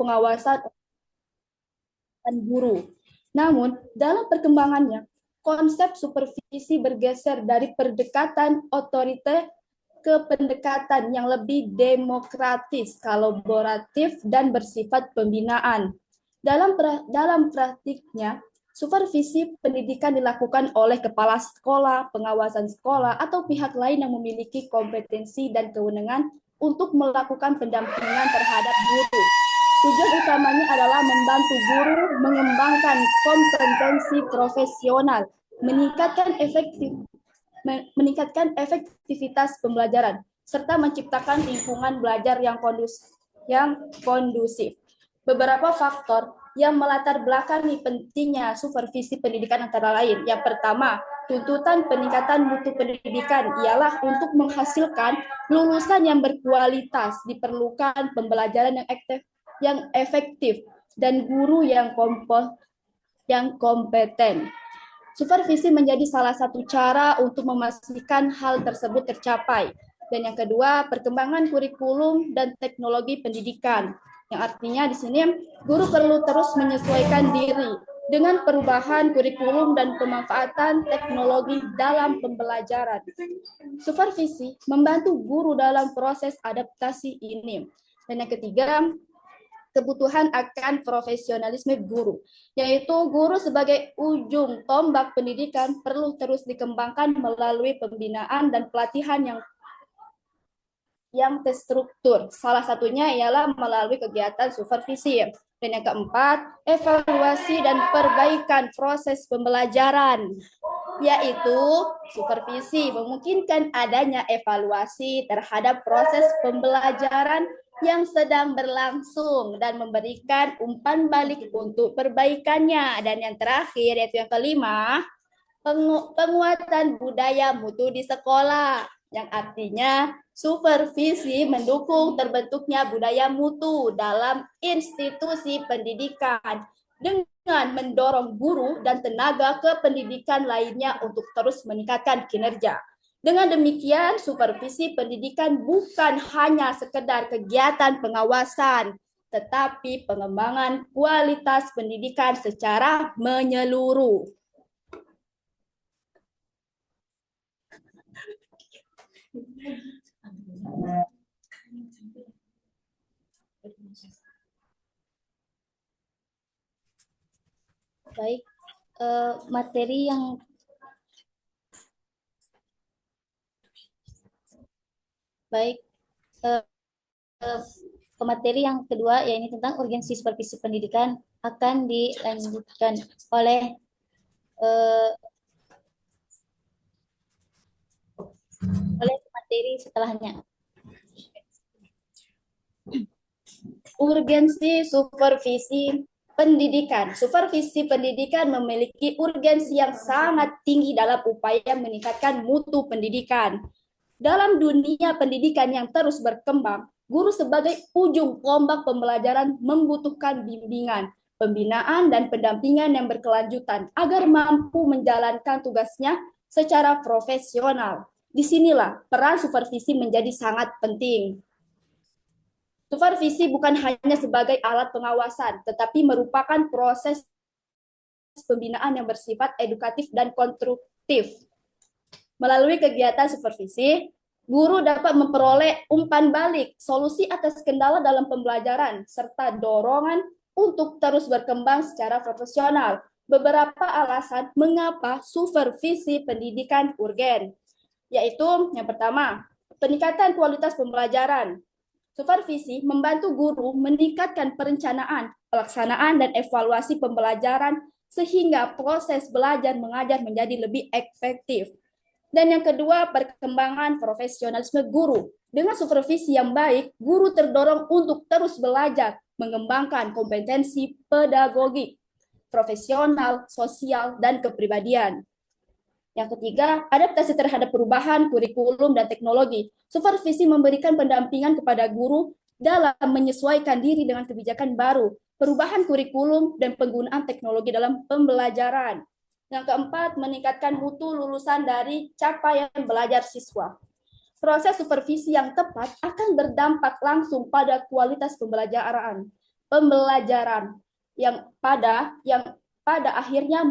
pengawasan dan guru. Namun, dalam perkembangannya, konsep supervisi bergeser dari pendekatan otoriter ke pendekatan yang lebih demokratis, kolaboratif, dan bersifat pembinaan. Dalam praktiknya, supervisi pendidikan dilakukan oleh kepala sekolah, pengawasan sekolah, atau pihak lain yang memiliki kompetensi dan kewenangan untuk melakukan pendampingan terhadap guru. Tujuan utamanya adalah membantu guru mengembangkan kompetensi profesional, meningkatkan efektivitas pembelajaran, serta menciptakan lingkungan belajar yang kondusif. Beberapa faktor yang melatar belakangi pentingnya supervisi pendidikan antara lain. Yang pertama, tuntutan peningkatan mutu pendidikan ialah untuk menghasilkan lulusan yang berkualitas, diperlukan pembelajaran yang efektif dan guru yang kompeten. Supervisi menjadi salah satu cara untuk memastikan hal tersebut tercapai. Dan yang kedua, perkembangan kurikulum dan teknologi pendidikan. Yang artinya di sini guru perlu terus menyesuaikan diri dengan perubahan kurikulum dan pemanfaatan teknologi dalam pembelajaran. Supervisi membantu guru dalam proses adaptasi ini. Dan yang ketiga, kebutuhan akan profesionalisme guru, yaitu guru sebagai ujung tombak pendidikan perlu terus dikembangkan melalui pembinaan dan pelatihan yang terstruktur. Salah satunya ialah melalui kegiatan supervisi. Dan yang keempat, evaluasi dan perbaikan proses pembelajaran, yaitu supervisi memungkinkan adanya evaluasi terhadap proses pembelajaran yang sedang berlangsung dan memberikan umpan balik untuk perbaikannya. Dan yang terakhir, yaitu yang kelima, penguatan budaya mutu di sekolah, yang artinya supervisi mendukung terbentuknya budaya mutu dalam institusi pendidikan dengan mendorong guru dan tenaga kependidikan lainnya untuk terus meningkatkan kinerja. Dengan demikian, supervisi pendidikan bukan hanya sekedar kegiatan pengawasan, tetapi pengembangan kualitas pendidikan secara menyeluruh. Baik, materi yang baik materi yang kedua, yaitu tentang urgensi supervisi pendidikan, akan dilanjutkan oleh materi setelahnya. Urgensi supervisi pendidikan. Supervisi pendidikan memiliki urgensi yang sangat tinggi dalam upaya meningkatkan mutu pendidikan. Dalam dunia pendidikan yang terus berkembang, guru sebagai ujung tombak pembelajaran membutuhkan bimbingan, pembinaan, dan pendampingan yang berkelanjutan agar mampu menjalankan tugasnya secara profesional. Disinilah peran supervisi menjadi sangat penting. Supervisi bukan hanya sebagai alat pengawasan, tetapi merupakan proses pembinaan yang bersifat edukatif dan konstruktif. Melalui kegiatan supervisi, guru dapat memperoleh umpan balik, solusi atas kendala dalam pembelajaran, serta dorongan untuk terus berkembang secara profesional. Beberapa alasan mengapa supervisi pendidikan urgen, yaitu yang pertama, peningkatan kualitas pembelajaran. Supervisi membantu guru meningkatkan perencanaan, pelaksanaan, dan evaluasi pembelajaran sehingga proses belajar mengajar menjadi lebih efektif. Dan yang kedua, perkembangan profesionalisme guru. Dengan supervisi yang baik, guru terdorong untuk terus belajar, mengembangkan kompetensi pedagogik, profesional, sosial, dan kepribadian. Yang ketiga, adaptasi terhadap perubahan kurikulum dan teknologi. Supervisi memberikan pendampingan kepada guru dalam menyesuaikan diri dengan kebijakan baru, perubahan kurikulum, dan penggunaan teknologi dalam pembelajaran. Yang keempat, meningkatkan mutu lulusan dari capaian belajar siswa. Proses supervisi yang tepat akan berdampak langsung pada kualitas pembelajaran. pembelajaran yang pada akhirnya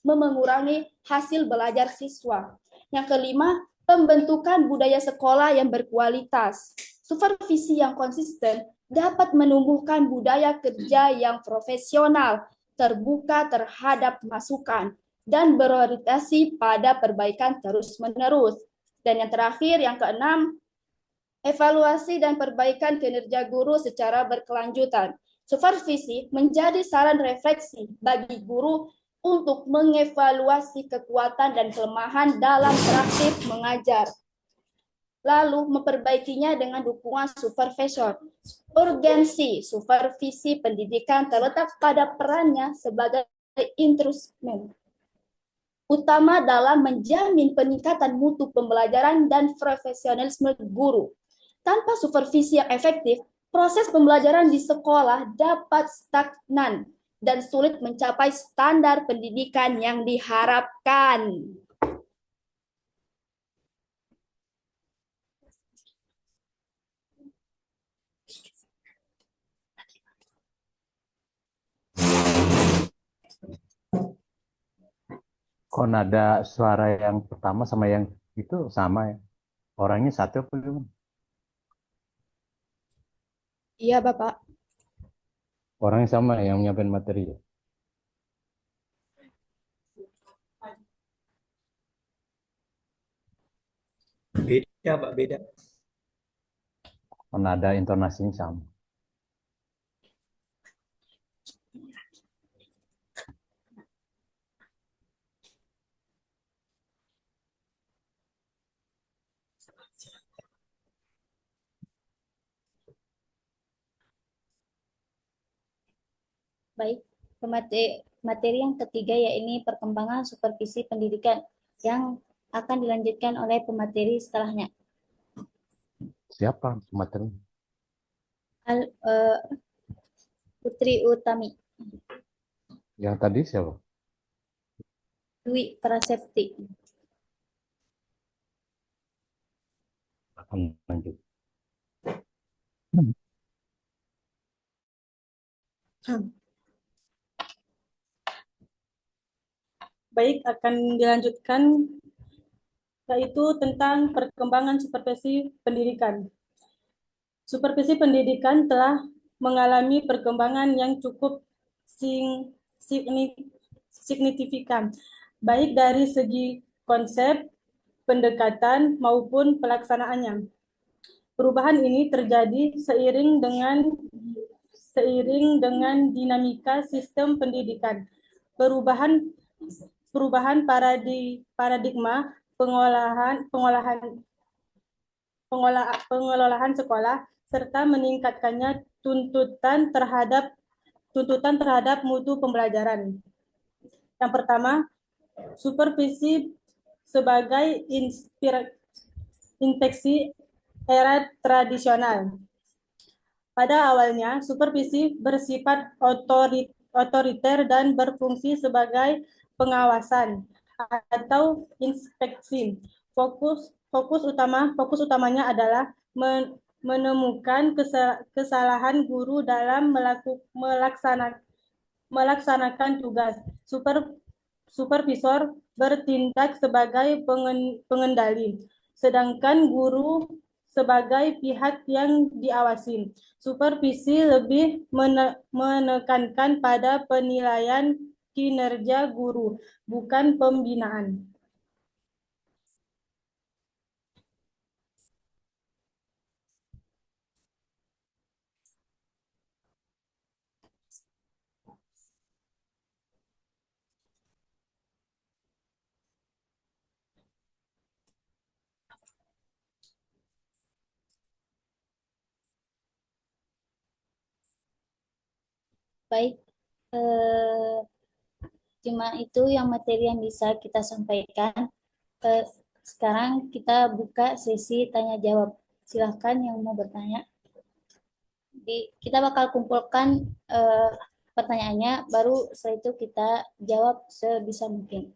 mengurangi hasil belajar siswa. Yang kelima, pembentukan budaya sekolah yang berkualitas. Supervisi yang konsisten dapat menumbuhkan budaya kerja yang profesional, terbuka terhadap masukan, dan berorientasi pada perbaikan terus-menerus. Dan yang terakhir, yang keenam, evaluasi dan perbaikan kinerja guru secara berkelanjutan. Supervisi menjadi saran refleksi bagi guru untuk mengevaluasi kekuatan dan kelemahan dalam praktik mengajar, lalu memperbaikinya dengan dukungan supervisor. Urgensi supervisi pendidikan terletak pada perannya sebagai instrumen utama dalam menjamin peningkatan mutu pembelajaran dan profesionalisme guru. Tanpa supervisi yang efektif, proses pembelajaran di sekolah dapat stagnan dan sulit mencapai standar pendidikan yang diharapkan. Kok nada suara yang pertama sama yang itu sama ya? Orangnya satu apa gimana? Iya, Bapak. Orangnya sama yang menyampaikan materi ya? Beda, Pak, beda. Kok nada intonasinya sama? Baik, materi yang ketiga yaitu perkembangan supervisi pendidikan yang akan dilanjutkan oleh pemateri setelahnya. Siapa materi? Putri Utami, Yang tadi siapa? Dwi Prasepti. Akan lanjut. Baik, akan dilanjutkan yaitu tentang perkembangan supervisi pendidikan. Supervisi pendidikan telah mengalami perkembangan yang cukup signifikan, baik dari segi konsep, pendekatan, maupun pelaksanaannya. Perubahan ini terjadi seiring dengan dinamika sistem pendidikan. Perubahan paradigma pengelolaan sekolah serta meningkatkannya tuntutan terhadap mutu pembelajaran. Yang pertama, supervisi sebagai infeksi era tradisional. Pada awalnya, supervisi bersifat otoriter dan berfungsi sebagai pengawasan atau inspeksi. Fokus utamanya adalah menemukan kesalahan guru dalam melaksanakan tugas. Supervisor bertindak sebagai pengendali, sedangkan guru sebagai pihak yang diawasi. Supervisi lebih menekankan pada penilaian kinerja guru, bukan pembinaan. Baik, cuma itu yang materi yang bisa kita sampaikan. Sekarang kita buka sesi tanya jawab. Silahkan yang mau bertanya. Kita bakal kumpulkan pertanyaannya, baru setelah itu kita jawab sebisa mungkin.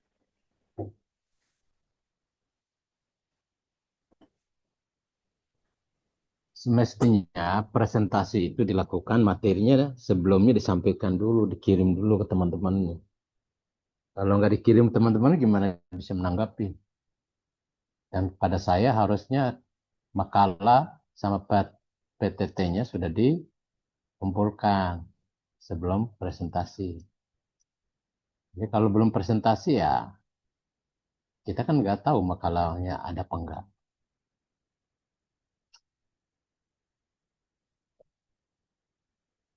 semestinya presentasi itu dilakukan materinya sebelumnya disampaikan dulu, dikirim dulu ke teman-temannya. Kalau nggak dikirim teman-teman gimana bisa menanggapi? Dan pada saya harusnya makalah sama PTT-nya sudah dikumpulkan sebelum presentasi. Jadi kalau belum presentasi ya kita kan nggak tahu makalahnya ada apa enggak.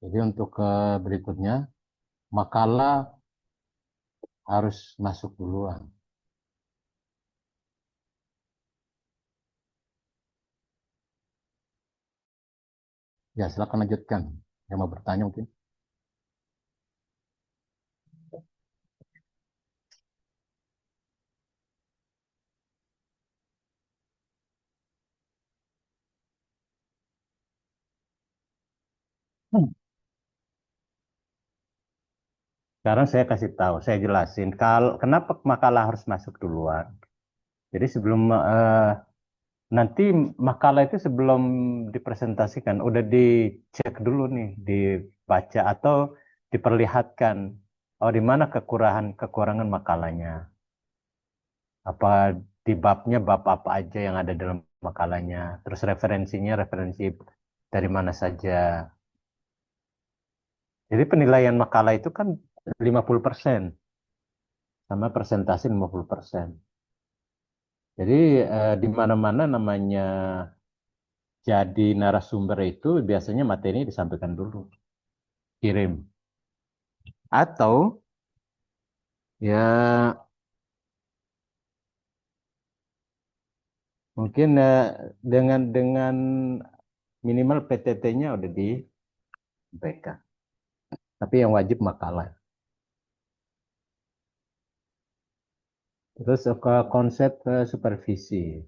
Jadi untuk berikutnya makalah harus masuk duluan. Ya silakan lanjutkan. Yang mau bertanya mungkin. Sekarang saya kasih tahu, saya jelasin kalau kenapa makalah harus masuk duluan. Jadi sebelum nanti makalah itu sebelum dipresentasikan udah dicek dulu nih, dibaca atau diperlihatkan oh di mana kekurangan makalahnya. Apa di babnya bab apa aja yang ada dalam makalahnya. Terus referensinya referensi dari mana saja. Jadi penilaian makalah itu kan 50% sama presentasi 50%. Jadi di mana-mana namanya jadi narasumber itu biasanya materi disampaikan dulu, kirim. Atau ya mungkin dengan minimal PTT-nya udah disampaikan. Tapi yang wajib makalah. Terus ke konsep supervisi.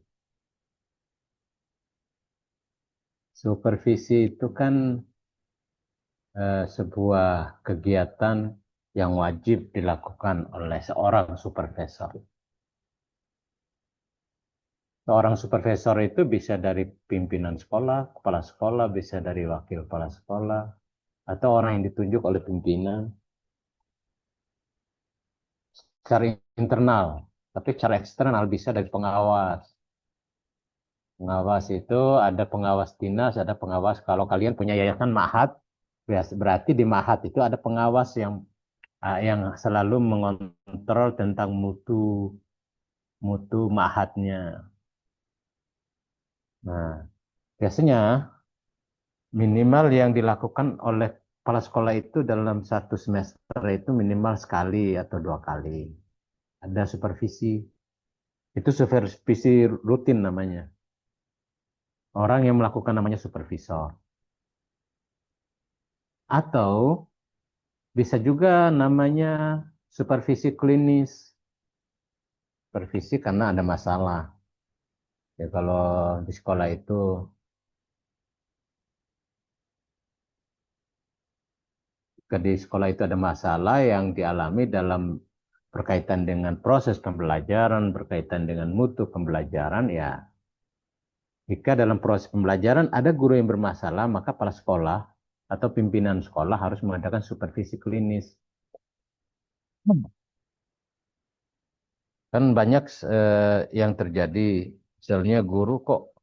Supervisi itu kan sebuah kegiatan yang wajib dilakukan oleh seorang supervisor. Seorang supervisor itu bisa dari pimpinan sekolah, kepala sekolah, bisa dari wakil kepala sekolah, atau orang yang ditunjuk oleh pimpinan secara internal, tapi secara eksternal bisa dari pengawas. Pengawas itu ada pengawas dinas, ada pengawas kalau kalian punya yayasan ma'had, berarti di ma'had itu ada pengawas yang selalu mengontrol tentang mutu mutu ma'hadnya. Nah, biasanya minimal yang dilakukan oleh kepala sekolah itu dalam satu semester itu minimal sekali atau 2 kali. Ada supervisi. Itu supervisi rutin namanya. Orang yang melakukan namanya supervisor. Atau bisa juga namanya supervisi klinis. Supervisi karena ada masalah. Ya kalau di sekolah itu ada masalah yang dialami dalam berkaitan dengan proses pembelajaran, berkaitan dengan mutu pembelajaran, ya jika dalam proses pembelajaran ada guru yang bermasalah, maka kepala sekolah atau pimpinan sekolah harus mengadakan supervisi klinis. Kan banyak yang terjadi, misalnya guru kok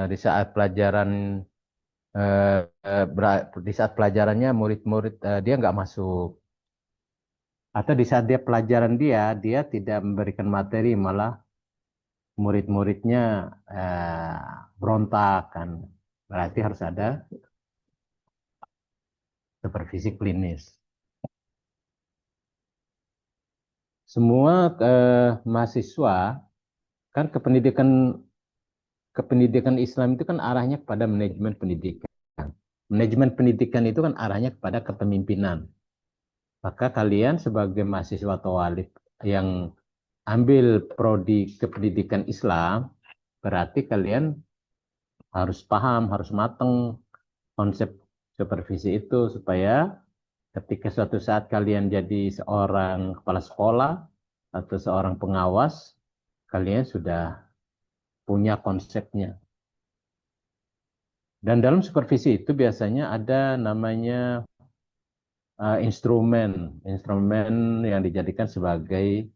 di saat pelajaran di saat pelajarannya murid-murid dia nggak masuk, atau di saat dia pelajaran dia tidak memberikan materi, malah murid-muridnya berontak kan, berarti harus ada supervisi klinis. Semua mahasiswa kan kependidikan Islam itu kan arahnya kepada manajemen pendidikan. Manajemen pendidikan itu kan arahnya kepada kepemimpinan. Maka kalian sebagai mahasiswa atau wali yang ambil prodi kependidikan Islam, berarti kalian harus paham, harus matang konsep supervisi itu supaya ketika suatu saat kalian jadi seorang kepala sekolah atau seorang pengawas, kalian sudah punya konsepnya. Dan dalam supervisi itu biasanya ada namanya instrumen yang dijadikan sebagai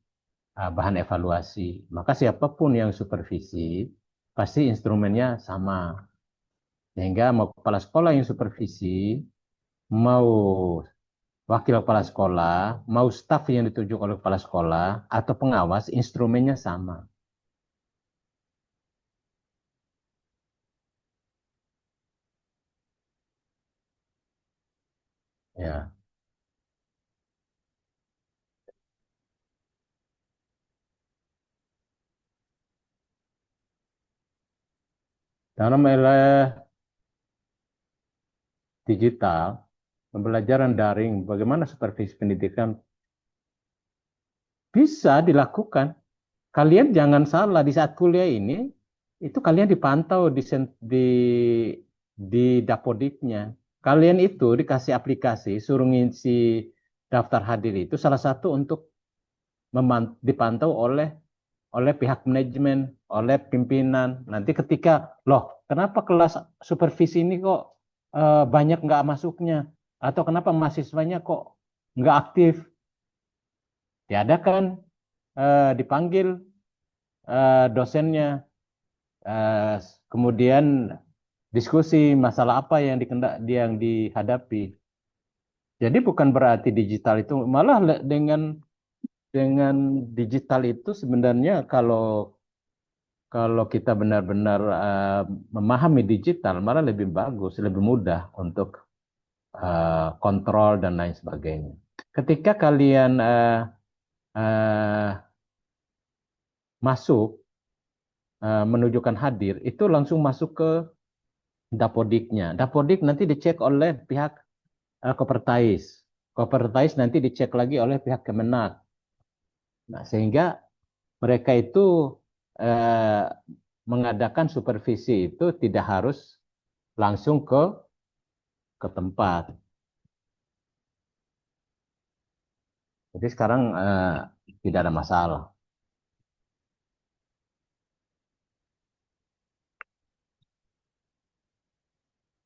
bahan evaluasi. Maka siapapun yang supervisi, pasti instrumennya sama. Sehingga mau kepala sekolah yang supervisi, mau wakil kepala sekolah, mau staf yang ditunjuk oleh kepala sekolah, atau pengawas, instrumennya sama. Ya. Dalam era digital, pembelajaran daring, bagaimana supervisi pendidikan bisa dilakukan. Kalian jangan salah, di saat kuliah ini, itu kalian dipantau di Dapodiknya. Kalian itu dikasih aplikasi, suruh ngisi daftar hadir itu salah satu untuk dipantau oleh pihak manajemen, oleh pimpinan. Nanti ketika, loh, kenapa kelas supervisi ini kok banyak nggak masuknya? Atau kenapa mahasiswanya kok nggak aktif? Diadakan, dipanggil dosennya, kemudian diskusi masalah apa yang dihadapi. Jadi bukan berarti digital itu, malah dengan digital itu sebenarnya kalau kita benar-benar memahami digital, malah lebih bagus, lebih mudah untuk kontrol dan lain sebagainya. Ketika kalian masuk, menunjukkan hadir, itu langsung masuk ke Dapodiknya. Dapodik nanti dicek oleh pihak Kopertais. Kopertais nanti dicek lagi oleh pihak Kemenak. Nah, sehingga mereka itu eh, mengadakan supervisi itu tidak harus langsung ke tempat. Jadi sekarang tidak ada masalah.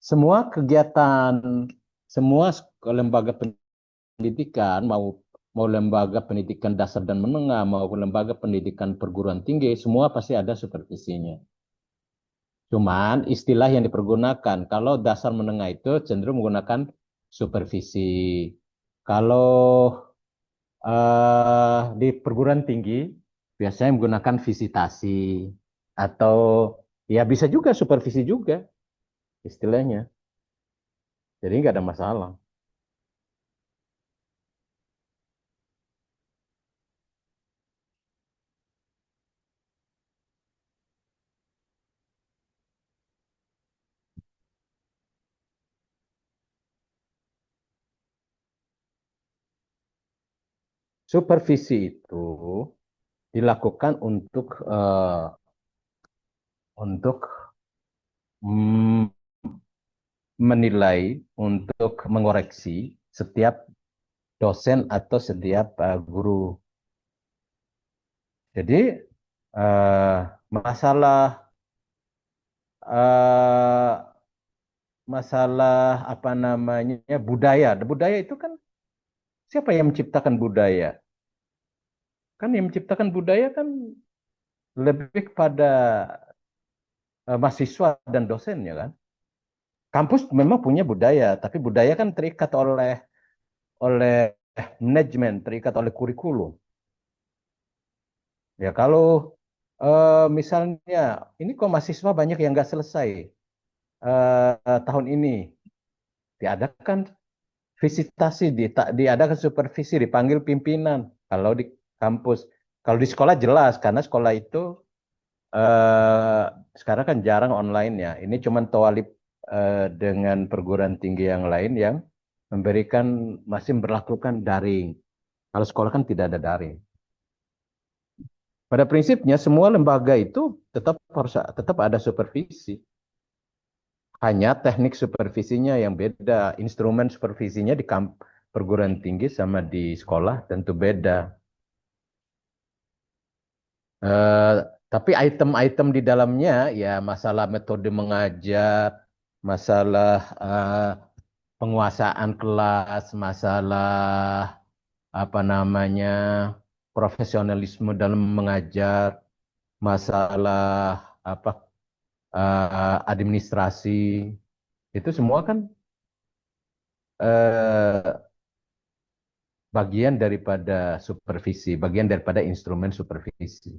Semua kegiatan, semua lembaga pendidikan, mau lembaga pendidikan dasar dan menengah, mau lembaga pendidikan perguruan tinggi, semua pasti ada supervisinya. Cuman istilah yang dipergunakan, kalau dasar menengah itu cenderung menggunakan supervisi. Kalau di perguruan tinggi biasanya menggunakan visitasi atau ya bisa juga supervisi juga istilahnya. Jadi nggak ada masalah. Supervisi itu dilakukan untuk mm, menilai, untuk mengoreksi setiap dosen atau setiap guru. Jadi eh, masalah eh, masalah apa namanya budaya. Budaya itu kan siapa yang menciptakan budaya? Kan yang menciptakan budaya kan lebih kepada mahasiswa dan dosennya kan. Kampus memang punya budaya, tapi budaya kan terikat oleh manajemen, terikat oleh kurikulum. Ya kalau misalnya ini kok mahasiswa banyak yang nggak selesai tahun ini, diadakan visitasi, diadakan supervisi, dipanggil pimpinan. Kalau di kampus, kalau di sekolah jelas karena sekolah itu eh, sekarang kan jarang online ya. Ini cuma Toalib dengan perguruan tinggi yang lain yang memberikan masih memperlakukan daring. Kalau sekolah kan tidak ada daring. Pada prinsipnya semua lembaga itu tetap ada supervisi. Hanya teknik supervisinya yang beda, instrumen supervisinya di perguruan tinggi sama di sekolah tentu beda. Eh, tapi item-item di dalamnya ya masalah metode mengajar, masalah penguasaan kelas, masalah apa namanya profesionalisme dalam mengajar, masalah apa administrasi, itu semua kan bagian daripada supervisi, bagian daripada instrumen supervisi.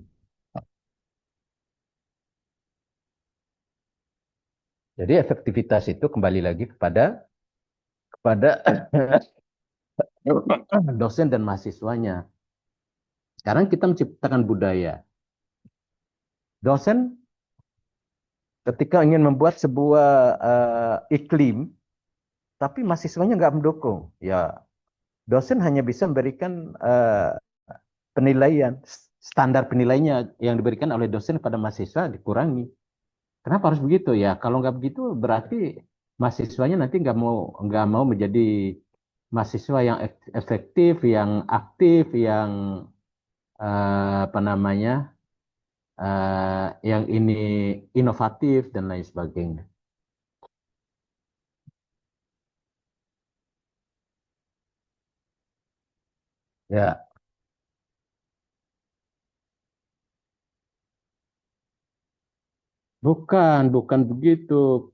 Jadi efektivitas itu kembali lagi kepada dosen dan mahasiswanya. Sekarang kita menciptakan budaya. Dosen ketika ingin membuat sebuah iklim, tapi mahasiswanya nggak mendukung, ya dosen hanya bisa memberikan penilaian, standar penilaiannya yang diberikan oleh dosen pada mahasiswa dikurangi. Kenapa harus begitu ya? Kalau nggak begitu berarti mahasiswanya nanti nggak mau menjadi mahasiswa yang efektif, yang aktif, yang apa namanya, yang ini inovatif dan lain sebagainya. Ya, bukan begitu.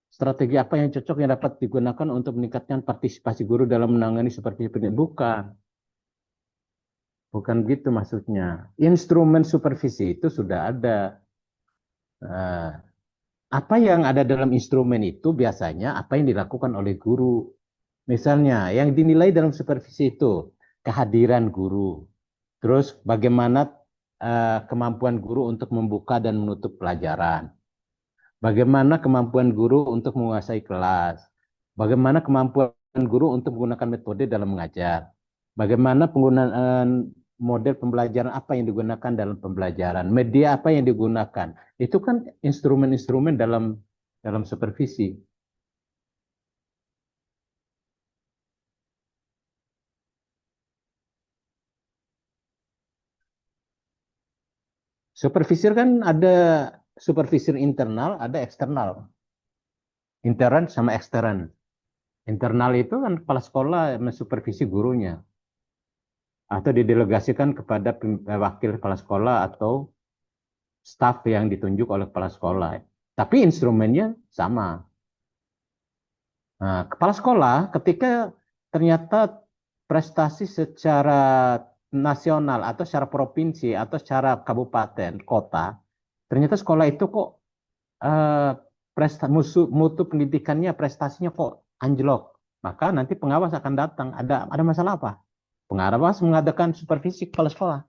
Strategi apa yang cocok yang dapat digunakan untuk meningkatkan partisipasi guru dalam menangani supervisi pendidikan? Bukan gitu maksudnya. Instrumen supervisi itu sudah ada. Nah, apa yang ada dalam instrumen itu biasanya apa yang dilakukan oleh guru. Misalnya, yang dinilai dalam supervisi itu kehadiran guru. Terus bagaimana kemampuan guru untuk membuka dan menutup pelajaran. Bagaimana kemampuan guru untuk menguasai kelas. Bagaimana kemampuan guru untuk menggunakan metode dalam mengajar. Bagaimana penggunaan model pembelajaran apa yang digunakan dalam pembelajaran. Media apa yang digunakan. Itu kan instrumen-instrumen dalam supervisi. Supervisor kan ada supervisor internal, ada eksternal. Intern sama ekstern. Internal itu kan kepala sekolah mensupervisi gurunya. Atau didelegasikan kepada wakil kepala sekolah atau staf yang ditunjuk oleh kepala sekolah. Tapi instrumennya sama. Nah, kepala sekolah ketika ternyata prestasi secara nasional atau secara provinsi atau secara kabupaten, kota, ternyata sekolah itu kok mutu pendidikannya, prestasinya kok anjlok. Maka nanti pengawas akan datang. Ada masalah apa? Pengawas mengadakan supervisi kepala sekolah.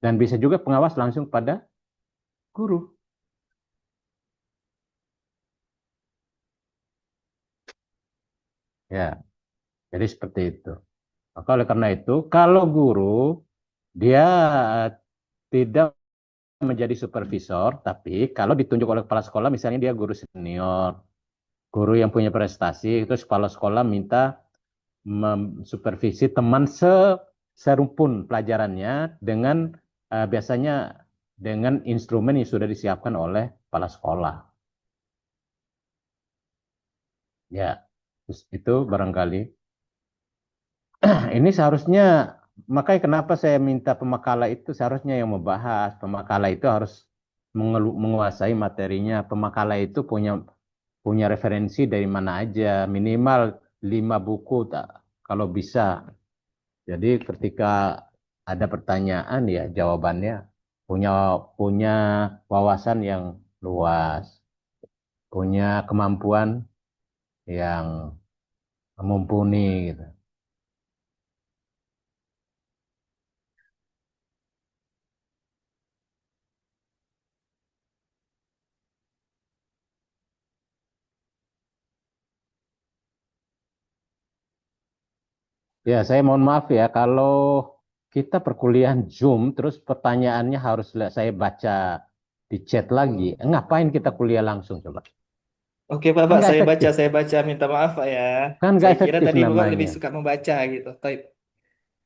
Dan bisa juga pengawas langsung pada guru. Ya, jadi seperti itu. Maka oleh karena itu, kalau guru dia tidak menjadi supervisor, tapi kalau ditunjuk oleh kepala sekolah, misalnya dia guru senior, guru yang punya prestasi, terus kepala sekolah minta supervisi teman serumpun pelajarannya dengan biasanya dengan instrumen yang sudah disiapkan oleh kepala sekolah. Ya, itu barangkali. Ini seharusnya, makanya kenapa saya minta pemakala itu seharusnya yang membahas. Pemakala itu harus menguasai materinya. Pemakala itu punya referensi dari mana aja, minimal 5 buku kalau bisa. Jadi ketika ada pertanyaan ya jawabannya punya punya wawasan yang luas, punya kemampuan yang mumpuni gitu. Ya, saya mohon maaf ya kalau kita perkuliahan Zoom terus pertanyaannya harus saya baca di chat lagi. Ngapain kita kuliah langsung coba? Oke, Kan Bapak, nggak efektif. saya baca, minta maaf, Pak ya. Kan nggak Saya kira efektif tadi Bapak lebih namanya. suka membaca gitu.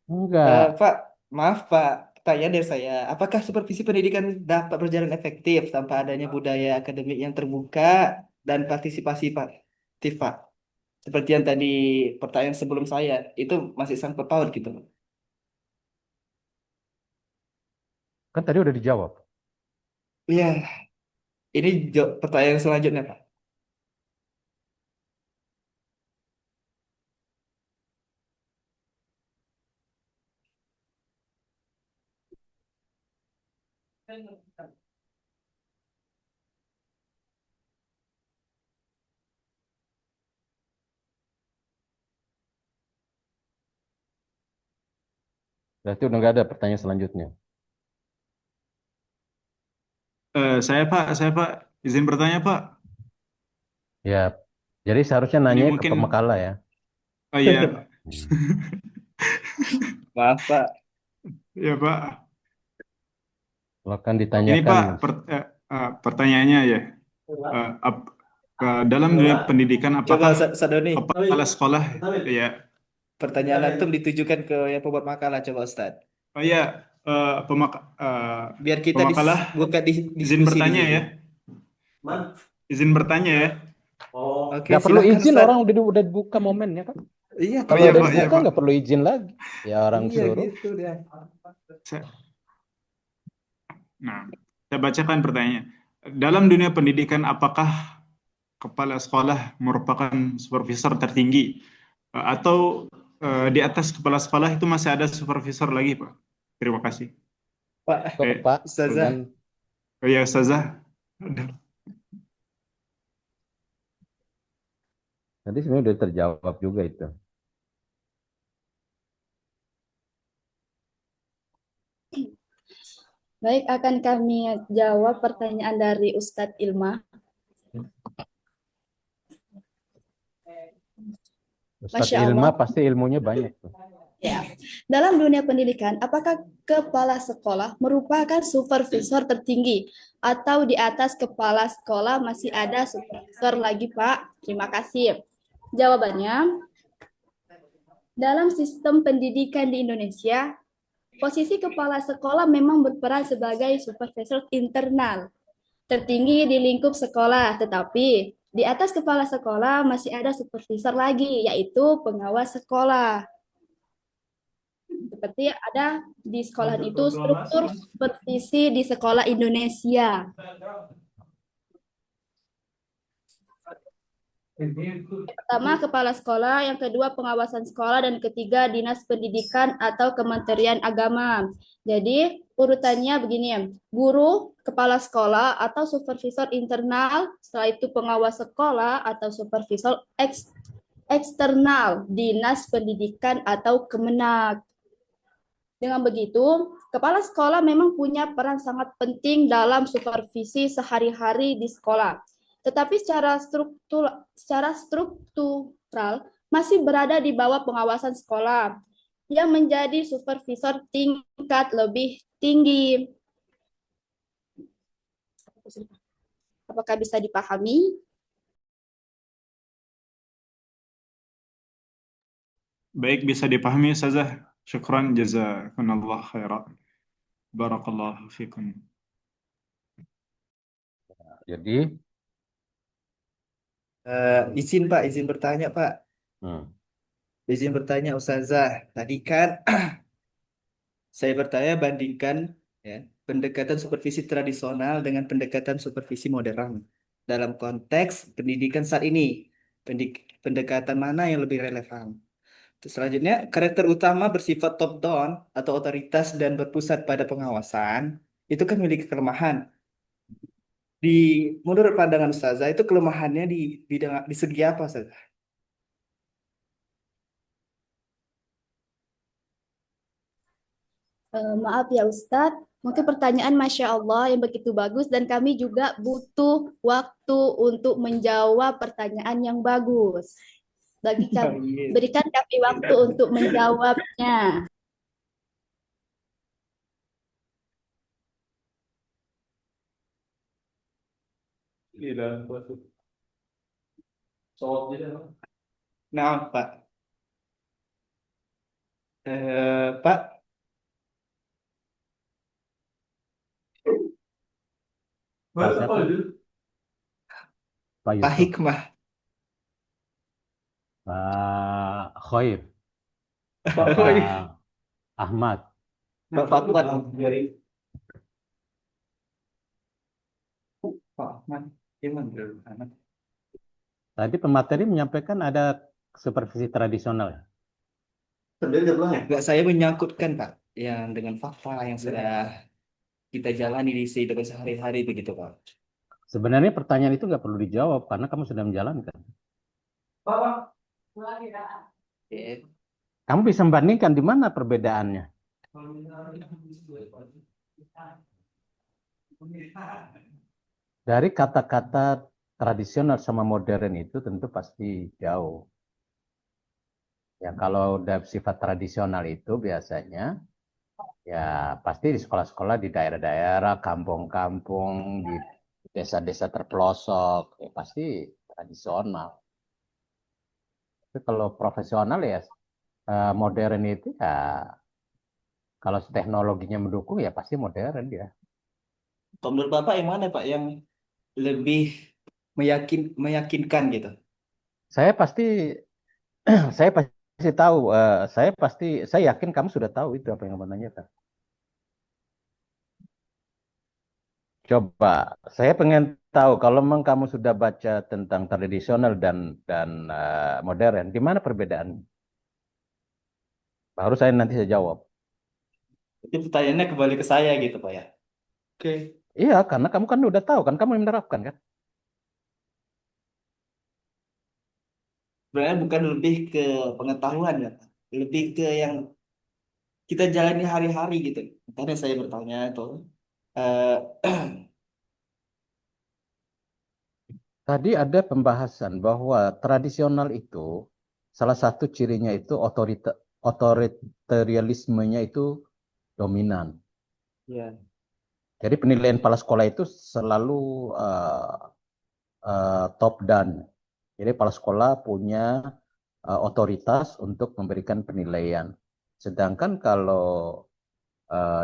Enggak. Pak, maaf Pak, pertanyaan dari saya. Apakah supervisi pendidikan dapat berjalan efektif tanpa adanya budaya akademik yang terbuka dan partisipasi aktif, Pak. Seperti yang tadi pertanyaan sebelum saya, itu masih sangat berpower gitu. Kan tadi udah dijawab. Iya, ini pertanyaan selanjutnya, Pak. Berarti udah nggak ada pertanyaan selanjutnya. Saya Pak, izin bertanya Pak. Ya, jadi seharusnya Ini nanya ke mungkin, Pemakala ya. oh iya, Hmm. Maaf, Pak. ya Pak. Silakan Ini ditanyakan. Pak, pertanyaannya ya. Dalam dunia pendidikan, Coba apakah Sadoni, kepala sekolah, ya, pertanyaan antum ditujukan ke yang pembuat makalah, coba Ustadz. oh iya, Biar kita pemakalah, buka izin diskusi di bertanya sini. ya, izin bertanya ya. Oke, Nggak perlu silakan izin, Ustadz. orang udah buka momennya kan. Iya, Oh Kalau iya udah Pak, iya dibuka Pak. nggak perlu izin lagi. Ya orang iya suruh. gitu dia. Saya- Nah, saya bacakan pertanyaannya. Dalam dunia pendidikan, apakah kepala sekolah merupakan supervisor tertinggi atau di atas kepala sekolah itu masih ada supervisor lagi, Pak? Terima kasih. Pak Kok Pak? Ustazah, Kan Oh ya, Ustazah. tadi sebenarnya udah terjawab juga itu. Baik, akan kami jawab pertanyaan dari Ustadz Ilma. Ustadz Masya Ilma Allah. pasti ilmunya banyak tuh. Ya. Dalam dunia pendidikan, apakah kepala sekolah merupakan supervisor tertinggi atau di atas kepala sekolah masih ada supervisor lagi, Pak? Terima kasih. Jawabannya, dalam sistem pendidikan di Indonesia, posisi kepala sekolah memang berperan sebagai supervisor internal tertinggi di lingkup sekolah, tetapi di atas kepala sekolah masih ada supervisor lagi, yaitu pengawas sekolah. Seperti ada di sekolah itu struktur supervisi di sekolah Indonesia. Pertama, kepala sekolah, yang kedua pengawasan sekolah, dan ketiga dinas pendidikan atau Kementerian Agama. Jadi urutannya begini ya, guru, kepala sekolah atau supervisor internal, setelah itu pengawas sekolah atau supervisor eksternal, dinas pendidikan atau Kemenag. Dengan begitu, kepala sekolah memang punya peran sangat penting dalam supervisi sehari-hari di sekolah. Tetapi secara struktural masih berada di bawah pengawasan sekolah yang menjadi supervisor tingkat lebih tinggi. Apakah bisa dipahami? Baik, bisa dipahami, Ustazah. Syukran, jazakumullah khairan. Barakallahu fikum. Jadi, izin Pak, izin bertanya Pak. Izin bertanya Ustazah. Tadi kan saya bertanya bandingkan ya, pendekatan supervisi tradisional dengan pendekatan supervisi modern dalam konteks pendidikan saat ini. Pendekatan mana yang lebih relevan? Terus selanjutnya, karakter utama bersifat top down atau otoritas dan berpusat pada pengawasan itu kan memiliki kelemahan. Di menurut pandangan Ustazah itu kelemahannya di bidang di segi apa Ustazah? Maaf ya Ustadz, mungkin pertanyaan Masya Allah yang begitu bagus dan kami juga butuh waktu untuk menjawab pertanyaan yang bagus. Berikan kami waktu untuk menjawabnya. Nah, Pak. Pak, Pak Pak Yusuf, Hikmah, Pak Khoir, Pak Bapak Ahmad. Fatwa, Pak Ahmad, gimana dulu, Ahmad? Tadi pemateri menyampaikan ada supervisi tradisional ya? Enggak, saya menyangkutkan Pak yang dengan fakta yang sudah kita jalani di kehidupan sehari-hari begitu Pak. Sebenarnya pertanyaan itu nggak perlu dijawab karena kamu sudah menjalankan. Eh, Kamu bisa membandingkan di mana perbedaannya. Dari kata-kata tradisional sama modern itu tentu pasti jauh. Ya kalau udah sifat tradisional itu biasanya ya pasti di sekolah-sekolah di daerah-daerah, kampung-kampung, di desa-desa terpelosok, ya pasti tradisional. Tapi kalau profesional ya modern itu ya kalau teknologinya mendukung ya pasti modern ya. Kalau menurut Bapak yang mana Pak yang lebih meyakinkan gitu? Saya pasti saya pasti tahu, saya yakin kamu sudah tahu itu apa yang kamu tanyakan. Coba, saya pengen tahu kalau memang kamu sudah baca tentang tradisional dan modern, di mana perbedaan? Baru saya jawab. Itu pertanyaannya kembali ke saya gitu Pak ya. Oke. Iya, karena kamu kan udah tahu kan, kamu yang menerapkan kan. Sebenarnya bukan lebih ke pengetahuan ya Pak. Lebih ke yang kita jalani hari-hari gitu. Makanya saya bertanya itu. eh, Tadi ada pembahasan bahwa tradisional itu salah satu cirinya itu otoritarianismenya itu dominan. ya, Jadi penilaian kepala sekolah itu selalu top down. Jadi kepala sekolah punya otoritas untuk memberikan penilaian. Sedangkan kalau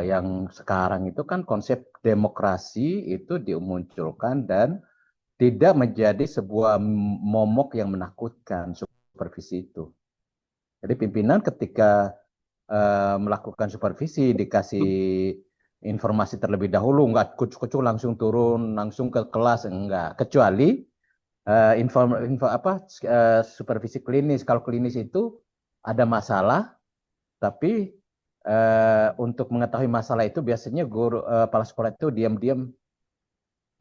yang sekarang itu kan konsep demokrasi itu dimunculkan dan tidak menjadi sebuah momok yang menakutkan supervisi itu. Jadi pimpinan ketika melakukan supervisi dikasih informasi terlebih dahulu, nggak kucuk-kucuk langsung turun langsung ke kelas, enggak. Kecuali supervisi klinis. Kalau klinis itu ada masalah, tapi untuk mengetahui masalah itu biasanya guru kepala sekolah itu diam-diam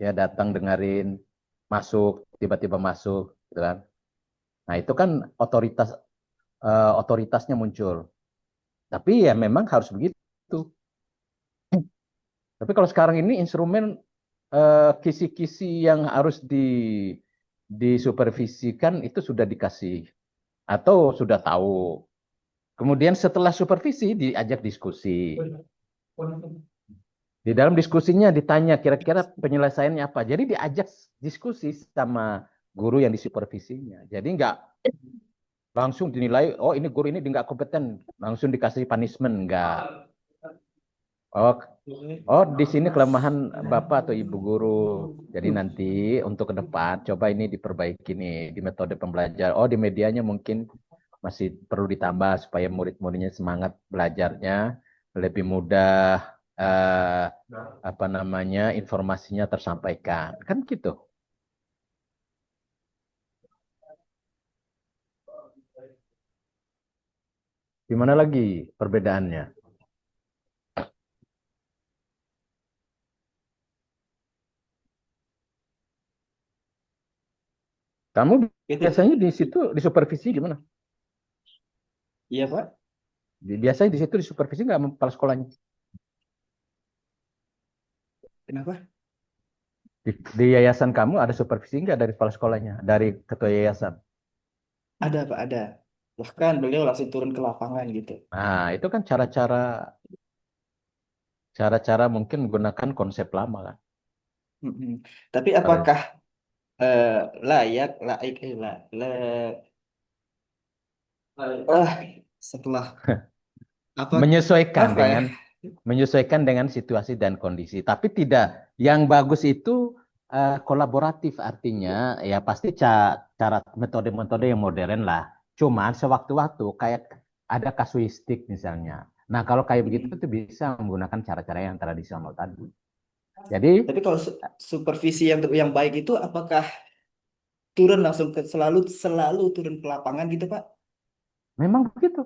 ya datang dengerin, masuk tiba-tiba masuk, gitu kan. Nah itu kan otoritasnya muncul. Tapi ya memang harus begitu. Tapi kalau sekarang ini instrumen kisi-kisi yang harus disupervisikan itu sudah dikasih atau sudah tahu. Kemudian setelah supervisi diajak diskusi. Di dalam diskusinya ditanya kira-kira penyelesaiannya apa. Jadi diajak diskusi sama guru yang disupervisinya. Jadi nggak langsung dinilai, oh ini guru ini nggak kompeten, langsung dikasih punishment, nggak. Oh, di sini kelemahan Bapak atau Ibu guru. Jadi nanti untuk ke depan coba ini diperbaiki nih di metode pembelajaran. Oh, di medianya mungkin masih perlu ditambah supaya murid-muridnya semangat belajarnya lebih mudah informasinya tersampaikan. Kan gitu. Gimana lagi perbedaannya? Kamu biasanya di situ disupervisi gimana? iya Pak. Biasanya di situ disupervisi nggak sama kepala sekolahnya? Kenapa? Di yayasan kamu ada supervisi nggak dari kepala sekolahnya, dari ketua yayasan? Ada Pak, ada. Bahkan beliau langsung turun ke lapangan gitu. Nah, itu kan cara-cara mungkin menggunakan konsep lama kan. Mm-mm. Tapi apakah layak, laik, setelah apa menyesuaikan apa ya? dengan situasi dan kondisi. Tapi tidak, yang bagus itu kolaboratif, artinya ya pasti cara metode-metode yang modern lah. Cuman sewaktu-waktu kayak ada kasuistik misalnya. Nah, kalau kayak begitu Hmm. tuh bisa menggunakan cara-cara yang tradisional tadi. Jadi Tapi kalau supervisi yang baik itu apakah turun langsung ke selalu turun ke lapangan gitu, Pak? memang begitu.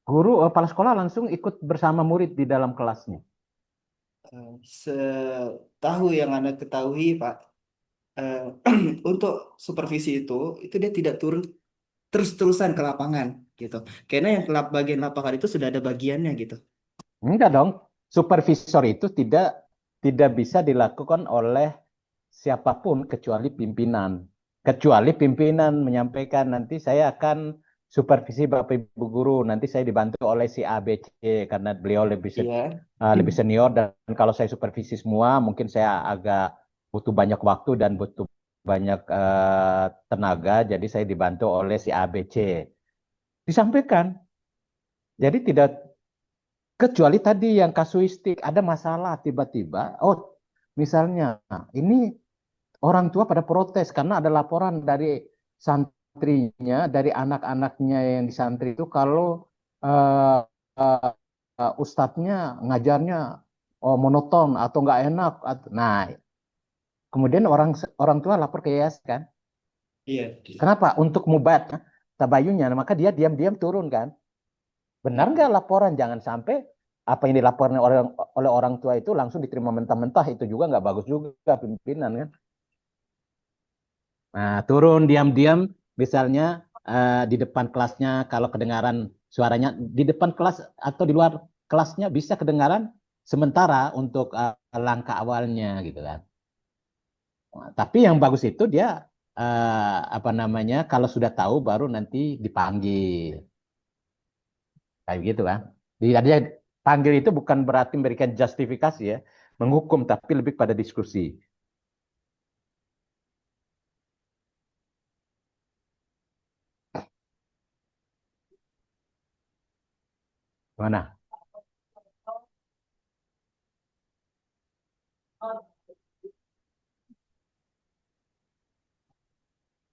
Guru, kepala sekolah langsung ikut bersama murid di dalam kelasnya. Setahu yang Anda ketahui, Pak, eh, untuk supervisi itu dia tidak turun terus-terusan ke lapangan gitu. Karena yang bagian lapangan itu sudah ada bagiannya gitu. Enggak dong. Supervisor itu tidak bisa dilakukan oleh siapapun kecuali pimpinan. Kecuali pimpinan menyampaikan nanti saya akan supervisi Bapak Ibu guru, nanti saya dibantu oleh si A B C karena beliau Iya. lebih senior, dan kalau saya supervisi semua mungkin saya agak butuh banyak waktu dan butuh banyak tenaga, jadi saya dibantu oleh si A B C. Disampaikan. Jadi tidak, kecuali tadi yang kasuistik, ada masalah tiba-tiba, oh misalnya ini orang tua pada protes karena ada laporan dari santrinya, dari anak-anaknya yang di santri itu kalau uh, ustadznya ngajarnya monoton atau nggak enak. Nah, kemudian orang orang tua lapor ke yayasan kan. Iya. Kenapa? Untuk mubat tabayunnya. Maka dia diam-diam turun kan. Benar nggak laporan? Jangan sampai apa yang dilaporkan oleh orang tua itu langsung diterima mentah-mentah. Itu juga nggak bagus juga pimpinan kan. Nah, turun diam-diam, misalnya di depan kelasnya kalau kedengaran suaranya di depan kelas atau di luar kelasnya bisa kedengaran sementara untuk langkah awalnya gitu kan. Nah, tapi yang bagus itu dia apa namanya, kalau sudah tahu baru nanti dipanggil kayak gitu kan. Dia panggil itu bukan berarti memberikan justifikasi ya, menghukum, tapi lebih pada diskusi. Mana?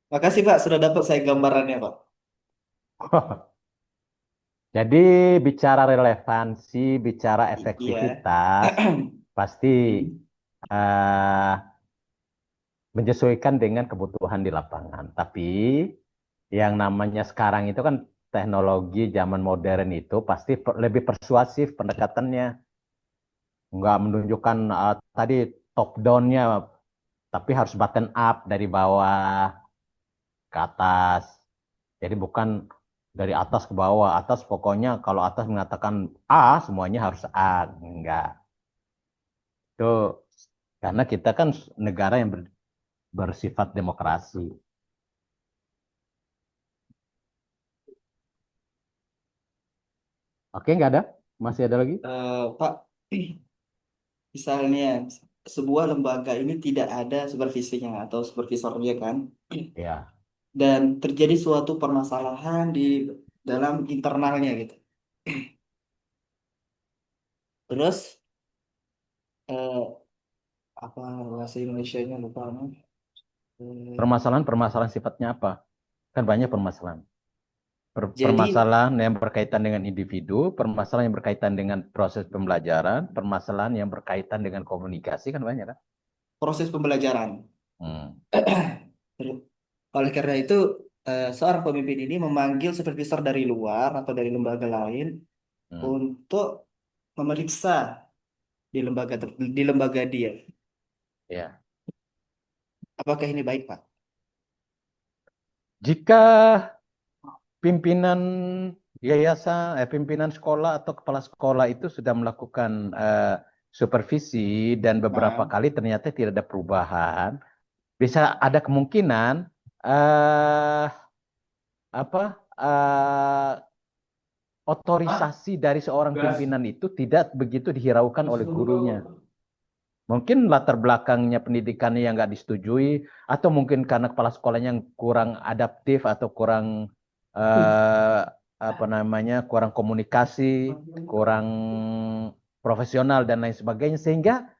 Makasih Pak, sudah dapat saya gambarannya Pak. Jadi bicara relevansi, bicara Iya. efektivitas, pasti Hmm. eh, menyesuaikan dengan kebutuhan di lapangan. Tapi yang namanya sekarang itu kan teknologi zaman modern itu pasti lebih persuasif pendekatannya. Nggak menunjukkan tadi top down-nya, tapi harus button up dari bawah ke atas. Jadi bukan dari atas ke bawah. Atas pokoknya kalau atas mengatakan A, semuanya harus A. Enggak. Itu karena kita kan negara yang bersifat demokrasi. Oke, nggak ada? Masih ada lagi? Pak, misalnya sebuah lembaga ini tidak ada supervisinya atau supervisornya kan, Ya. dan terjadi suatu permasalahan di dalam internalnya gitu. Terus eh, apa bahasa Indonesianya lupa. Permasalahan-permasalahan sifatnya apa? Kan banyak permasalahan. Jadi Permasalahan yang berkaitan dengan individu, permasalahan yang berkaitan dengan proses pembelajaran, permasalahan yang berkaitan dengan komunikasi, kan banyak kan? proses pembelajaran. Hmm. Oleh karena itu, seorang pemimpin ini memanggil supervisor dari luar atau dari lembaga lain Hmm. untuk memeriksa di lembaga dia. Ya. Apakah ini baik, Pak? Jika pimpinan yayasan, pimpinan sekolah atau kepala sekolah itu sudah melakukan supervisi dan beberapa Nah, kali ternyata tidak ada perubahan, bisa ada kemungkinan eh, apa otorisasi dari seorang pimpinan itu tidak begitu dihiraukan oleh gurunya. Mungkin latar belakangnya pendidikannya yang nggak disetujui, atau mungkin karena kepala sekolahnya yang kurang adaptif atau kurang eh, apa namanya, kurang komunikasi, kurang profesional dan lain sebagainya, sehingga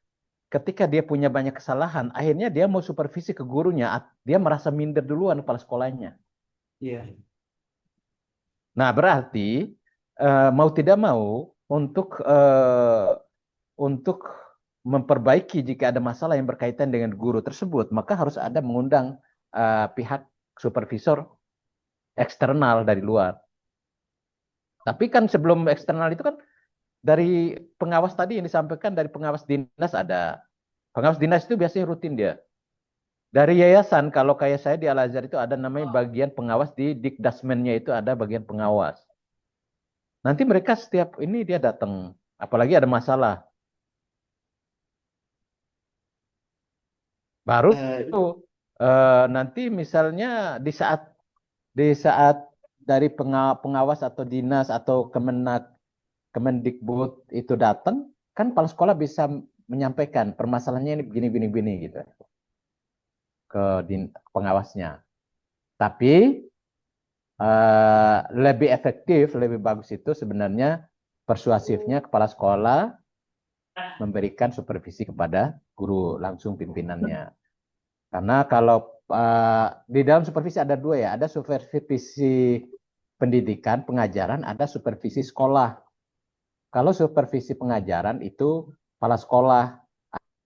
ketika dia punya banyak kesalahan, akhirnya dia mau supervisi ke gurunya, dia merasa minder duluan kepala sekolahnya. Iya. Nah, berarti mau tidak mau untuk memperbaiki jika ada masalah yang berkaitan dengan guru tersebut, maka harus ada mengundang pihak supervisor eksternal dari luar. Tapi kan sebelum eksternal itu kan dari pengawas tadi yang disampaikan dari pengawas dinas ada. Pengawas dinas itu biasanya rutin dia. Dari yayasan, kalau kayak saya di Al-Azhar itu ada namanya bagian pengawas di Dikdasmennya itu ada bagian pengawas. Nanti mereka setiap ini dia datang, apalagi ada masalah. Baru nanti misalnya di saat dari pengawas atau dinas atau Kemendikbud itu datang, kan kepala sekolah bisa menyampaikan permasalahannya ini begini gitu ke pengawasnya. Tapi lebih efektif, lebih bagus itu sebenarnya persuasifnya kepala sekolah memberikan supervisi kepada guru langsung pimpinannya. Karena kalau di dalam supervisi ada dua ya, ada supervisi pendidikan, pengajaran, ada supervisi sekolah. Kalau supervisi pengajaran itu kepala sekolah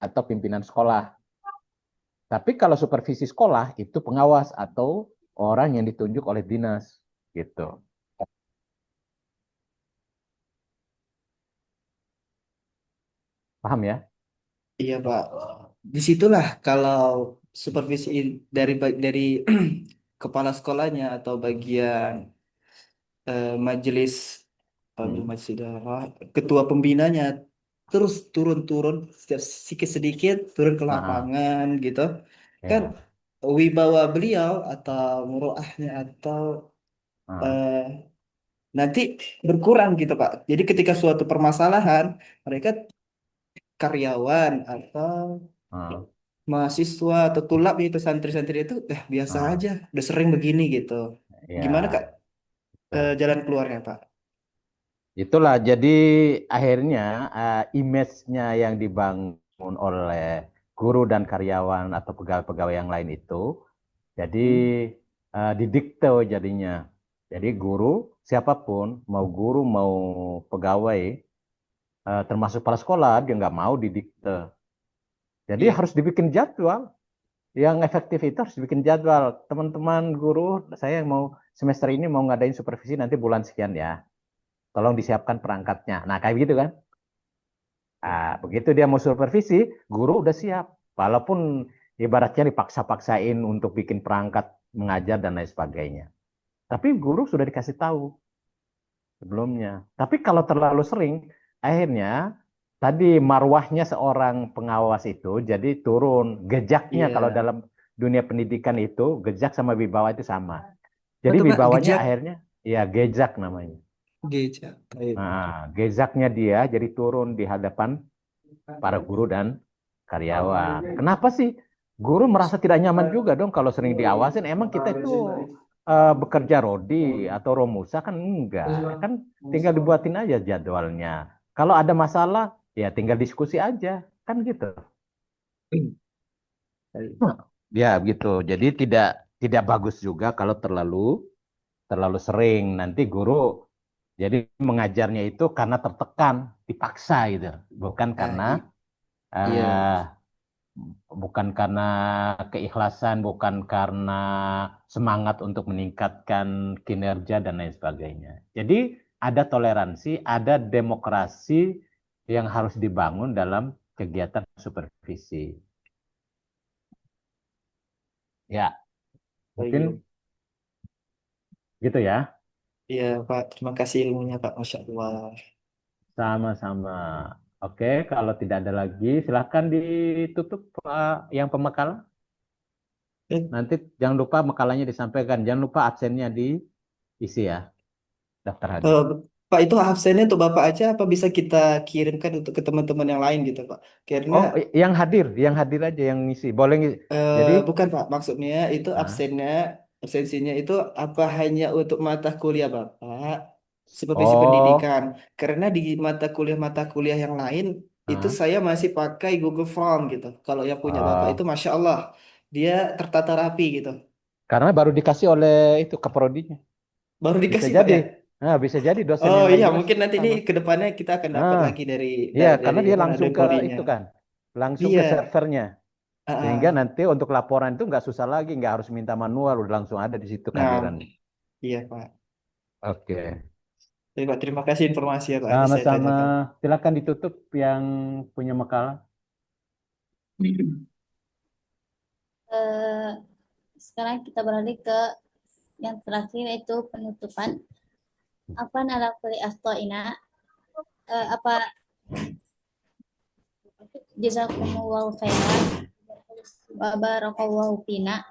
atau pimpinan sekolah. Tapi kalau supervisi sekolah itu pengawas atau orang yang ditunjuk oleh dinas gitu. Paham ya? Iya, Pak. Disitulah kalau supervisi dari kepala sekolahnya atau bagian majelis majelis idara, ketua pembinanya terus turun-turun setiap sedikit turun ke lapangan gitu. Kan Ya. wibawa beliau atau muroahnya atau eh, nanti berkurang gitu, Pak. Jadi ketika suatu permasalahan mereka karyawan atau mahasiswa atau tulab itu santri-santri itu biasa aja, udah sering begini gitu. Gimana Kak Ya. Betul. jalan keluarnya Pak? Itulah jadi akhirnya image-nya yang dibangun oleh guru dan karyawan atau pegawai-pegawai yang lain itu jadi didikte jadinya. Jadi guru siapapun, mau guru mau pegawai, termasuk kepala sekolah dia nggak mau didikte. Jadi Iya. harus dibikin jadwal. Yang efektif itu harus dibikin jadwal. Teman-teman guru, saya mau semester ini mau ngadain supervisi nanti bulan sekian ya. Tolong disiapkan perangkatnya. Nah, kayak gitu kan. Begitu dia mau supervisi, guru udah siap. Walaupun ibaratnya dipaksa-paksain untuk bikin perangkat mengajar dan lain sebagainya. Tapi guru sudah dikasih tahu sebelumnya. Tapi kalau terlalu sering, akhirnya tadi marwahnya seorang pengawas itu jadi turun. Gejaknya kalau Iya. dalam dunia pendidikan itu, gejak sama wibawa itu sama. Jadi Betul Pak, wibawanya gejak. akhirnya ya gejak namanya. Gejak. Nah, gejeknya dia jadi turun di hadapan para guru dan karyawan. Kenapa sih guru merasa tidak nyaman juga dong kalau sering diawasin? Emang kita itu bekerja rodi atau romusa kan enggak. Kan tinggal dibuatin aja jadwalnya. Kalau ada masalah ya tinggal diskusi aja. Kan gitu. Ya gitu. Jadi tidak bagus juga kalau terlalu sering. Nanti guru jadi mengajarnya itu karena tertekan, dipaksa gitu, bukan karena Iya. uh, bukan karena keikhlasan, bukan karena semangat untuk meningkatkan kinerja dan lain sebagainya. Jadi ada toleransi, ada demokrasi yang harus dibangun dalam kegiatan supervisi. Ya, mungkin gitu ya. Iya Pak, terima kasih ilmunya Pak, Masya Allah. Sama-sama. Oke, kalau tidak ada lagi, silahkan ditutup yang pemakalan. Nanti jangan lupa makalannya disampaikan. Jangan lupa absennya diisi ya, daftar hadir. Eh, Pak, itu absennya untuk Bapak aja apa bisa kita kirimkan untuk ke teman-teman yang lain gitu Pak? Karena Oh, yang hadir aja yang ngisi. Boleh ngisi. Jadi, bukan Pak, maksudnya itu absensinya itu apa hanya untuk mata kuliah Bapak, supervisi oh, pendidikan. Karena di mata kuliah yang lain itu Ah, saya masih pakai Google Form gitu. Kalau yang punya Bapak itu oh, Masya Allah, dia tertata rapi gitu. karena baru dikasih oleh itu keprodinya. Baru Bisa dikasih Pak jadi. ya? Nah, bisa jadi dosen Oh yang lain iya, juga mungkin nanti ini sama. ke depannya kita akan dapat Ah, lagi dari iya, karena dari dia mana langsung dari ke bodinya. itu kan, langsung ke Iya, servernya. ah, Sehingga ah. nanti untuk laporan itu nggak susah lagi, nggak harus minta manual, udah langsung ada di situ Nah, kehadirannya. iya Pak. Oke, Terima kasih informasi ya Pak. Ini saya sama-sama. tanyakan. Silakan ditutup yang punya makalah. Eh, sekarang kita beralih ke yang terakhir yaitu penutupan. Apa ala kulli ina apa jazakumullahu khairan wa barakallahu fina.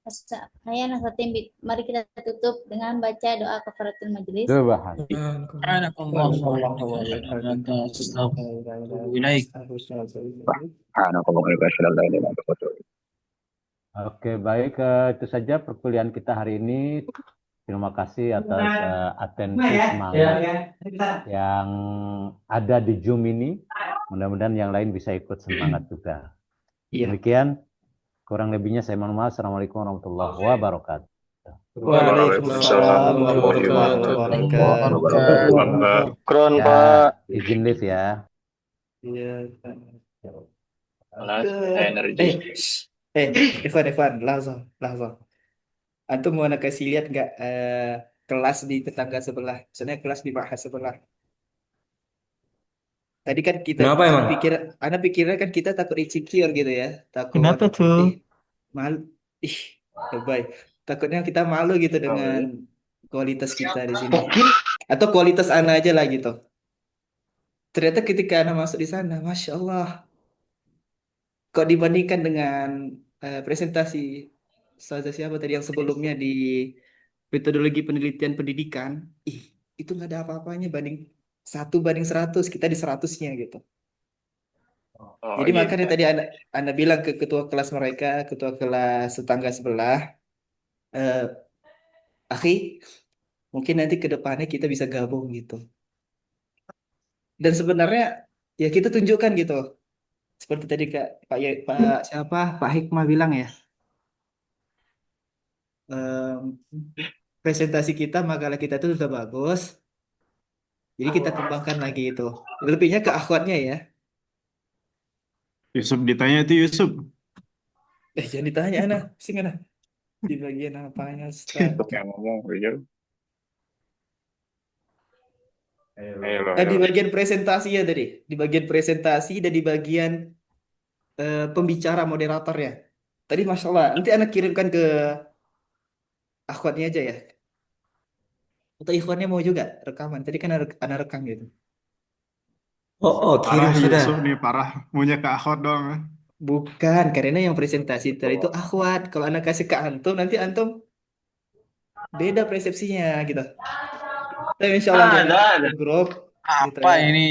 Saya Nasatin, mari kita tutup dengan baca doa kafaratul majelis. Dua bahas. سبحانك اللهم وبحمدك أستغفرك وأتوب إليك. سبحانك اللهم وبحمدك أشهد أن لا إله إلا أنت أستغفرك. Oke, baik. Itu saja perkuliahan kita hari ini. Terima kasih atas atensi semangat yang ada di Zoom ini. Mudah-mudahan yang lain bisa ikut semangat juga. Iya. Demikian, kurang lebihnya saya mohon maaf. Assalamualaikum warahmatullahi wabarakatuh. Waalaikumsalam warahmatullahi wabarakatuh. Keren Ya, Pak. izin live ya. Iya. Kelas energi. Evan, langsung. Antum mau nak kasih lihat nggak kelas di tetangga sebelah? Misalnya kelas di bahas sebelah. Tadi kan kita, Kenapa emang? anak pikirnya kan kita takut insecure gitu ya, takut. Kenapa tuh? Malu, ih, baik. Takutnya kita malu gitu dengan kualitas kita di sini, atau kualitas anak aja lah gitu. Ternyata ketika anak masuk di sana, masya Allah, kok dibandingkan dengan presentasi saja siapa tadi yang sebelumnya di metodologi penelitian pendidikan, ih, itu nggak ada apa-apanya banding 1 banding 100, kita di 100-nya gitu. Oh, Jadi gitu. makanya tadi anda bilang ke ketua kelas mereka, ketua kelas tetangga sebelah, eh, akhi, mungkin nanti ke depannya kita bisa gabung gitu. Dan sebenarnya ya kita tunjukkan gitu, seperti tadi Kak Pak siapa Pak Hikmah bilang ya, presentasi kita, makalah kita itu sudah bagus. Jadi kita kembangkan lagi itu. Lebihnya ke akhwatnya ya. Yusuf ditanya itu Yusuf. Jangan ditanya Ana, sing Ana. Di bagian apanya, Ustaz? Untuk yang ngomong, Rio. Di bagian presentasi ya tadi. Di bagian presentasi dan di bagian pembicara moderator ya. Tadi Masya Allah, nanti Ana kirimkan ke akhwatnya aja ya. Atau ikhwannya mau juga rekaman. Tadi kan Ana rekam gitu. Oh, kirim Parah sudah. Yusuf nih, parah. Maunya ke akhwat doang. Bukan, karena yang presentasi tadi itu akhwat. Kalau Ana kasih ke antum, nanti antum beda persepsinya gitu. Tapi insya Allah Ada. di grup gitu Apa ya. ini?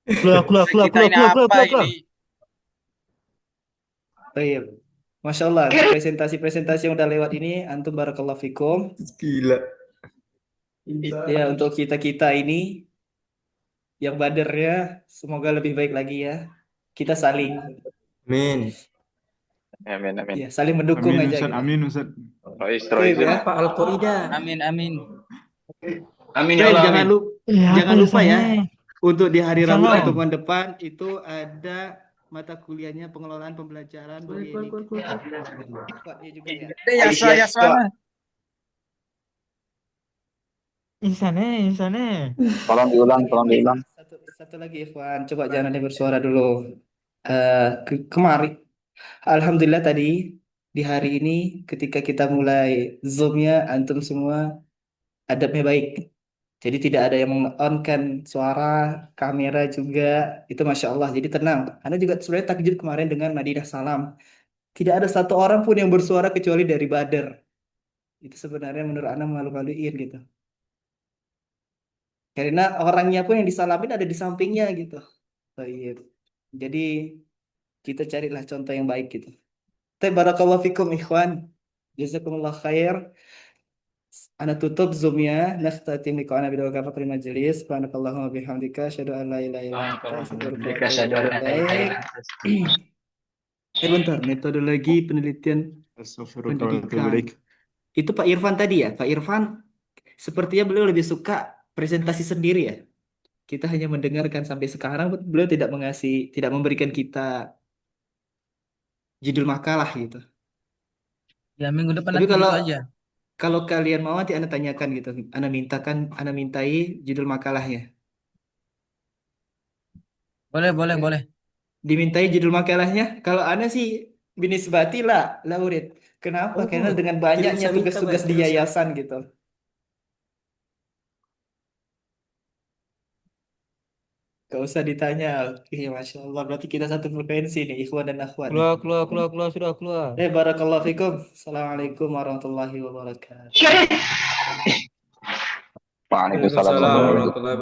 Keluar. Kita ini apa ini? Baik. Masya Allah, untuk presentasi-presentasi yang udah lewat ini, antum barakallahu fikum. Gila. Ya, untuk kita-kita ini, yang badernya, semoga lebih baik lagi ya. Kita saling, Min. Amin, amin. ya, saling mendukung Amin aja Ustaz, gitu. amin Ustaz. Baik ya. Apa Al-Qaeda? Amin, amin. Amin ya Baik, Allah, jangan amin. jangan lupa ya, untuk di hari Rabu Salam. pertemuan depan itu ada mata kuliahnya pengelolaan pembelajaran bagi ikhwatnya juga ya. Ya, saya sana. Insane. Tolong diulang. Satu lagi Ikhwan, coba jangan ada bersuara dulu. Kemarin, Alhamdulillah tadi di hari ini ketika kita mulai Zoom-nya, antum semua adabnya baik. Jadi tidak ada yang meng-on-kan suara, kamera juga, itu Masya Allah. Jadi tenang. Anda juga sebenarnya takjub kemarin dengan Madinah Salam. Tidak ada satu orang pun yang bersuara kecuali dari Badr. Itu sebenarnya menurut Anda malu-maluin gitu. Karena orangnya pun yang disalamin ada di sampingnya gitu. Baik. Jadi kita carilah contoh yang baik gitu. Barakallahu fikum ikhwan. Jazakumullah khair. Ana tutup Zoom-nya. Nakhtatim liqa'ana bidawal kafatul majelis. Subhanakallahumma bihamdika. Asyhadu an la ilaha illa anta. Astaghfiruka wa atubu ilaik. Bentar. Metodologi penelitian Astaghfirullah wa atubu pendidikan. ilaik. Itu Pak Irfan tadi ya? Pak Irfan, sepertinya beliau lebih suka presentasi sendiri ya. Kita hanya mendengarkan sampai sekarang, beliau tidak memberikan kita judul makalah gitu. Ya, minggu depan Tapi nanti kalau gitu aja. kalau kalian mau nanti Anda tanyakan gitu, Anda mintai judul makalahnya. Boleh, Ya. boleh. Dimintai judul makalahnya. Kalau Anda sih binisbati lah, laureat. Kenapa? Oh, Karena dengan tidak banyaknya usah minta, Pak. tugas-tugas di Tidak usah. yayasan gitu. Gak usah ditanya. Iya, Masya Allah. Berarti kita satu frekuensi nih, ikhwan dan akhwat nih. Keluar, sudah keluar. Barakallahu fikum. Assalamualaikum warahmatullahi wabarakatuh. Waalaikumsalam warahmatullahi wabarakatuh.